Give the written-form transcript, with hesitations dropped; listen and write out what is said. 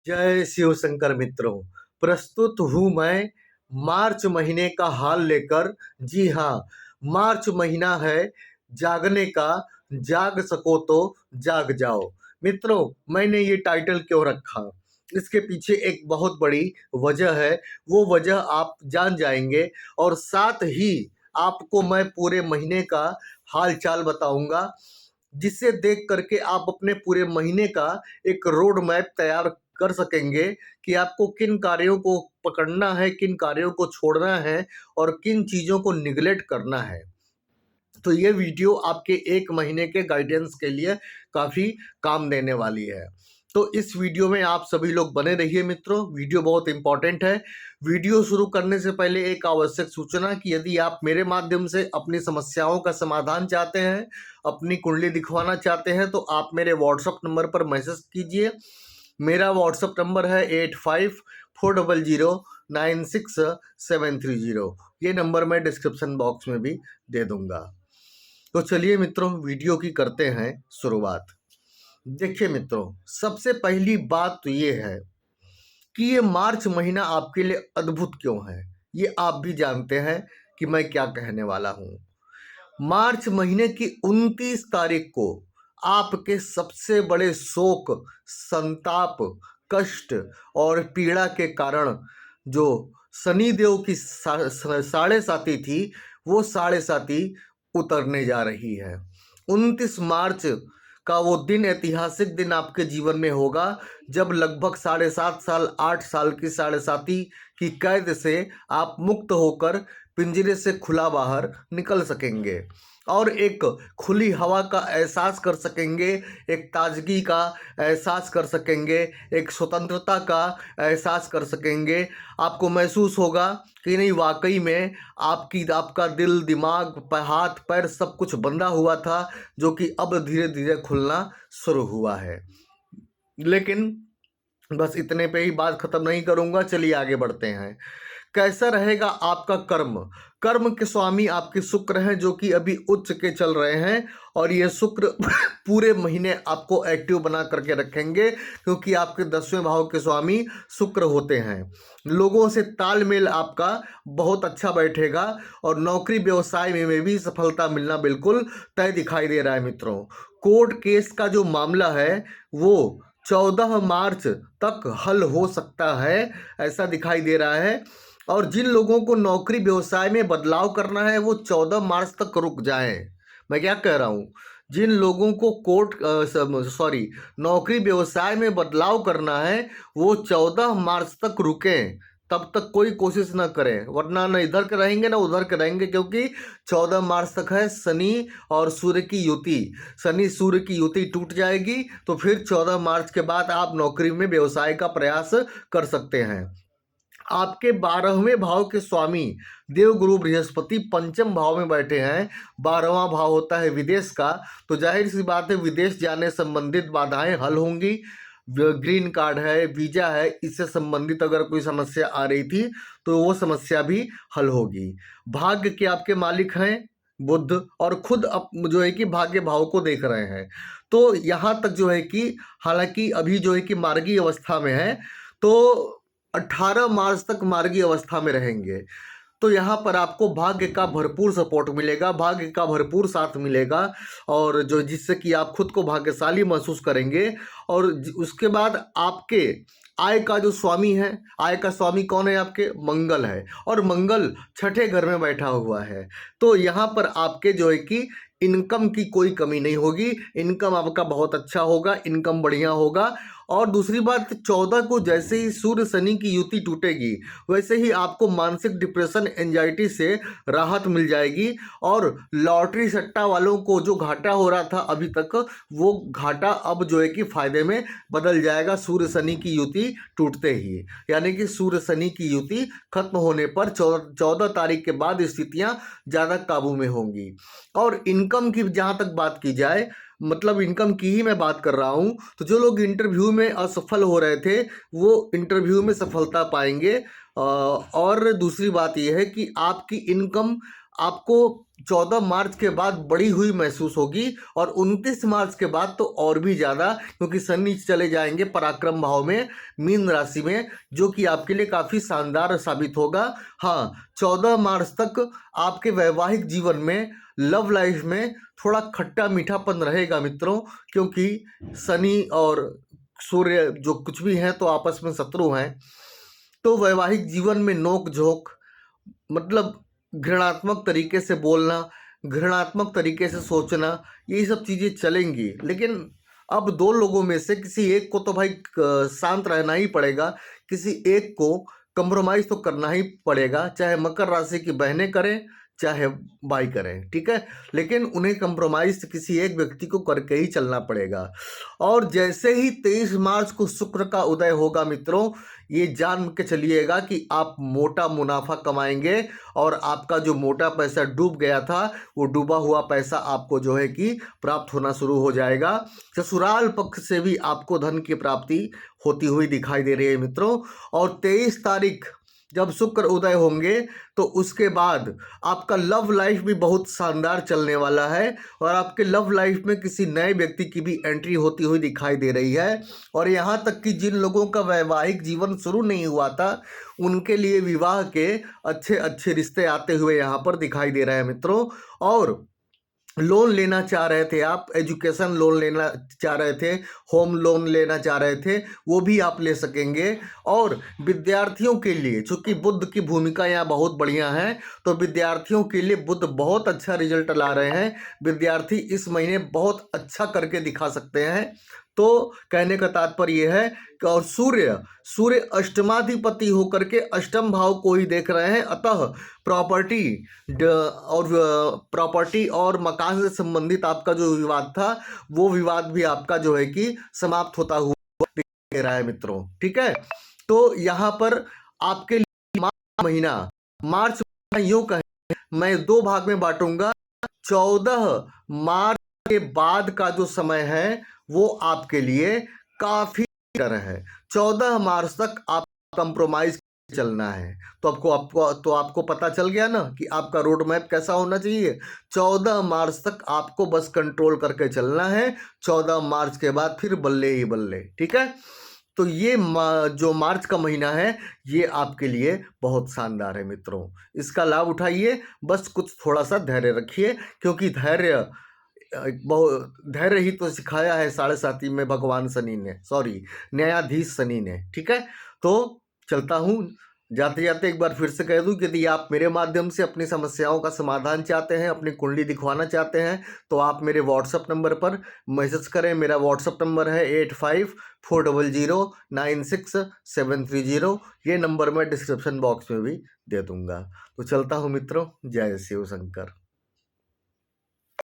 जय शिव शंकर मित्रों। प्रस्तुत हूँ मैं मार्च महीने का हाल लेकर। जी हाँ, मार्च महीना है जागने का। जाग सको तो जाग जाओ। मित्रों, मैंने ये टाइटल क्यों रखा, इसके पीछे एक बहुत बड़ी वजह है। वो वजह आप जान जाएंगे और साथ ही आपको मैं पूरे महीने का हाल चाल बताऊंगा, जिससे देख करके आप अपने पूरे महीने का एक रोड मैप तैयार कर सकेंगे कि आपको किन कार्यों को पकड़ना है, किन कार्यों को छोड़ना है और किन चीज़ों को निगलेक्ट करना है। तो ये वीडियो आपके एक महीने के गाइडेंस के लिए काफ़ी काम देने वाली है। तो इस वीडियो में आप सभी लोग बने रहिए मित्रों, वीडियो बहुत इंपॉर्टेंट है। वीडियो शुरू करने से पहले एक आवश्यक सूचना कि यदि आप मेरे माध्यम से अपनी समस्याओं का समाधान चाहते हैं, अपनी कुंडली दिखवाना चाहते हैं, तो आप मेरे व्हाट्सएप नंबर पर मैसेज कीजिए। मेरा व्हाट्सएप नंबर है 8540096730। ये नंबर मैं डिस्क्रिप्शन बॉक्स में भी दे दूंगा। तो चलिए मित्रों, वीडियो की करते हैं शुरुआत। देखिए मित्रों, सबसे पहली बात तो ये है कि ये मार्च महीना आपके लिए अद्भुत क्यों है। ये आप भी जानते हैं कि मैं क्या कहने वाला हूँ। मार्च महीने की 29 तारीख को आपके सबसे बड़े शोक, संताप, कष्ट और पीड़ा के कारण जो शनि देव की साढ़े साती थी, वो साढ़े साती उतरने जा रही है। 29 मार्च का वो दिन, ऐतिहासिक दिन आपके जीवन में होगा जब लगभग 7.5 साल 8 साल की साढ़े साती की कैद से आप मुक्त होकर पिंजरे से खुला बाहर निकल सकेंगे और एक खुली हवा का एहसास कर सकेंगे, एक ताजगी का एहसास कर सकेंगे, एक स्वतंत्रता का एहसास कर सकेंगे। आपको महसूस होगा कि नहीं, वाकई में आपका दिल, दिमाग, हाथ पैर सब कुछ बंधा हुआ था, जो कि अब धीरे धीरे खुलना शुरू हुआ है। लेकिन बस इतने पे ही बात खत्म नहीं करूंगा, चलिए आगे बढ़ते हैं। कैसा रहेगा आपका कर्म। कर्म के स्वामी आपके शुक्र हैं, जो कि अभी उच्च के चल रहे हैं और ये शुक्र पूरे महीने आपको एक्टिव बना करके रखेंगे, क्योंकि आपके 10वें भाव के स्वामी शुक्र होते हैं। लोगों से तालमेल आपका बहुत अच्छा बैठेगा और नौकरी व्यवसाय में भी सफलता मिलना बिल्कुल तय दिखाई दे रहा है मित्रों। कोर्ट केस का जो मामला है वो 14 मार्च तक हल हो सकता है, ऐसा दिखाई दे रहा है। और जिन लोगों को नौकरी व्यवसाय में बदलाव करना है वो 14 मार्च तक रुक जाएं। मैं क्या कह रहा हूँ, जिन लोगों को नौकरी व्यवसाय में बदलाव करना है वो 14 मार्च तक रुकें, तब तक कोई कोशिश ना करें, वरना न इधर के रहेंगे ना उधर के रहेंगे, क्योंकि 14 मार्च तक है शनि और सूर्य की युति। शनि सूर्य की युति टूट जाएगी तो फिर 14 मार्च के बाद आप नौकरी में व्यवसाय का प्रयास कर सकते हैं। आपके 12वें भाव के स्वामी देवगुरु बृहस्पति पंचम भाव में बैठे हैं। 12वां भाव होता है विदेश का, तो जाहिर सी बात है विदेश जाने संबंधित बाधाएं हल होंगी। ग्रीन कार्ड है, वीजा है, इससे संबंधित अगर कोई समस्या आ रही थी तो वो समस्या भी हल होगी। भाग्य के आपके मालिक हैं बुध, और खुद जो है कि भाग्य भाव को देख रहे हैं। तो यहाँ तक जो है कि हालांकि अभी जो है कि मार्गी अवस्था में है, तो 18 मार्च तक मार्गी अवस्था में रहेंगे। तो यहाँ पर आपको भाग्य का भरपूर सपोर्ट मिलेगा, भाग्य का भरपूर साथ मिलेगा, और जो जिससे कि आप खुद को भाग्यशाली महसूस करेंगे। और उसके बाद आपके आय का जो स्वामी है, आय का स्वामी कौन है आपके, मंगल है, और मंगल छठे घर में बैठा हुआ है। तो यहाँ पर आपके जो है कि इनकम की कोई कमी नहीं होगी, इनकम आपका बहुत अच्छा होगा, इनकम बढ़िया होगा। और दूसरी बात, 14 को जैसे ही सूर्य शनि की युति टूटेगी वैसे ही आपको मानसिक डिप्रेशन, एंजाइटी से राहत मिल जाएगी, और लॉटरी सट्टा वालों को जो घाटा हो रहा था अभी तक, वो घाटा अब जो है कि फायदे में बदल जाएगा सूर्य शनि की युति टूटते ही। यानी कि सूर्य शनि की युति खत्म होने पर 14 तारीख के बाद स्थितियां ज़्यादा काबू में होंगी। और इनकम की जहाँ तक बात की जाए, मतलब इनकम की ही मैं बात कर रहा हूँ, तो जो लोग इंटरव्यू में असफल हो रहे थे वो इंटरव्यू में सफलता पाएंगे। और दूसरी बात यह है कि आपकी इनकम आपको 14 मार्च के बाद बढ़ी हुई महसूस होगी और 29 मार्च के बाद तो और भी ज़्यादा, क्योंकि शनि चले जाएंगे पराक्रम भाव में, मीन राशि में, जो कि आपके लिए काफ़ी शानदार साबित होगा। हाँ, 14 मार्च तक आपके वैवाहिक जीवन में, लव लाइफ में थोड़ा खट्टा मीठापन रहेगा मित्रों, क्योंकि शनि और सूर्य जो कुछ भी हैं तो आपस में शत्रु हैं। तो वैवाहिक जीवन में नोक झोंक, मतलब घृणात्मक तरीके से बोलना, घृणात्मक तरीके से सोचना, यही सब चीज़ें चलेंगी। लेकिन अब दो लोगों में से किसी एक को तो भाई शांत रहना ही पड़ेगा, किसी एक को कंप्रोमाइज़ तो करना ही पड़ेगा, चाहे मकर राशि की बहनें करें चाहे भाई करें, ठीक है। लेकिन उन्हें कंप्रोमाइज़ किसी एक व्यक्ति को करके ही चलना पड़ेगा। और जैसे ही 23 मार्च को शुक्र का उदय होगा मित्रों, ये जान के चलिएगा कि आप मोटा मुनाफा कमाएंगे और आपका जो मोटा पैसा डूब गया था, वो डूबा हुआ पैसा आपको जो है कि प्राप्त होना शुरू हो जाएगा। ससुराल पक्ष से भी आपको धन की प्राप्ति होती हुई दिखाई दे रही है मित्रों। और 23 तारीख जब शुक्र उदय होंगे तो उसके बाद आपका लव लाइफ भी बहुत शानदार चलने वाला है और आपके लव लाइफ में किसी नए व्यक्ति की भी एंट्री होती हुई दिखाई दे रही है। और यहाँ तक कि जिन लोगों का वैवाहिक जीवन शुरू नहीं हुआ था, उनके लिए विवाह के अच्छे अच्छे रिश्ते आते हुए यहाँ पर दिखाई दे रहे हैं मित्रों। और लोन लेना चाह रहे थे आप, एजुकेशन लोन लेना चाह रहे थे, होम लोन लेना चाह रहे थे, वो भी आप ले सकेंगे। और विद्यार्थियों के लिए, चूंकि बुध की भूमिका यहाँ बहुत बढ़िया है, तो विद्यार्थियों के लिए बुध बहुत अच्छा रिजल्ट ला रहे हैं। विद्यार्थी इस महीने बहुत अच्छा करके दिखा सकते हैं। तो कहने का तात्पर्य यह है कि और सूर्य अष्टमाधिपति होकर के अष्टम भाव को ही देख रहे हैं। अतः प्रॉपर्टी और मकान से संबंधित आपका जो विवाद था, वो विवाद भी आपका जो है कि समाप्त होता हुआ दिख रहा है मित्रों, ठीक है। तो यहाँ पर आपके लिए मार्च यूं कहें, मैं दो भाग में बांटूंगा। 14 मार्च के बाद का जो समय है वो आपके लिए काफी बेटर है। 14 मार्च तक आप कंप्रोमाइज चलना है। तो आपको पता चल गया ना कि आपका रोड मैप कैसा होना चाहिए। 14 मार्च तक आपको बस कंट्रोल करके चलना है। 14 मार्च के बाद फिर बल्ले ही बल्ले, ठीक है। तो ये जो मार्च का महीना है, ये आपके लिए बहुत शानदार है मित्रों। इसका लाभ उठाइए, बस कुछ थोड़ा सा धैर्य रखिए, क्योंकि धैर्य ही तो सिखाया है 7.5 में भगवान शनि ने, सॉरी न्यायाधीश शनि ने, ठीक है। तो चलता हूँ, जाते जाते एक बार फिर से कह दूं कि यदि आप मेरे माध्यम से अपनी समस्याओं का समाधान चाहते हैं, अपनी कुंडली दिखवाना चाहते हैं, तो आप मेरे व्हाट्सएप नंबर पर मैसेज करें। मेरा व्हाट्सएप नंबर है 8540096730। ये नंबर मैं डिस्क्रिप्शन बॉक्स में भी दे दूंगा। तो चलता हूँ मित्रों, जय शिव शंकर।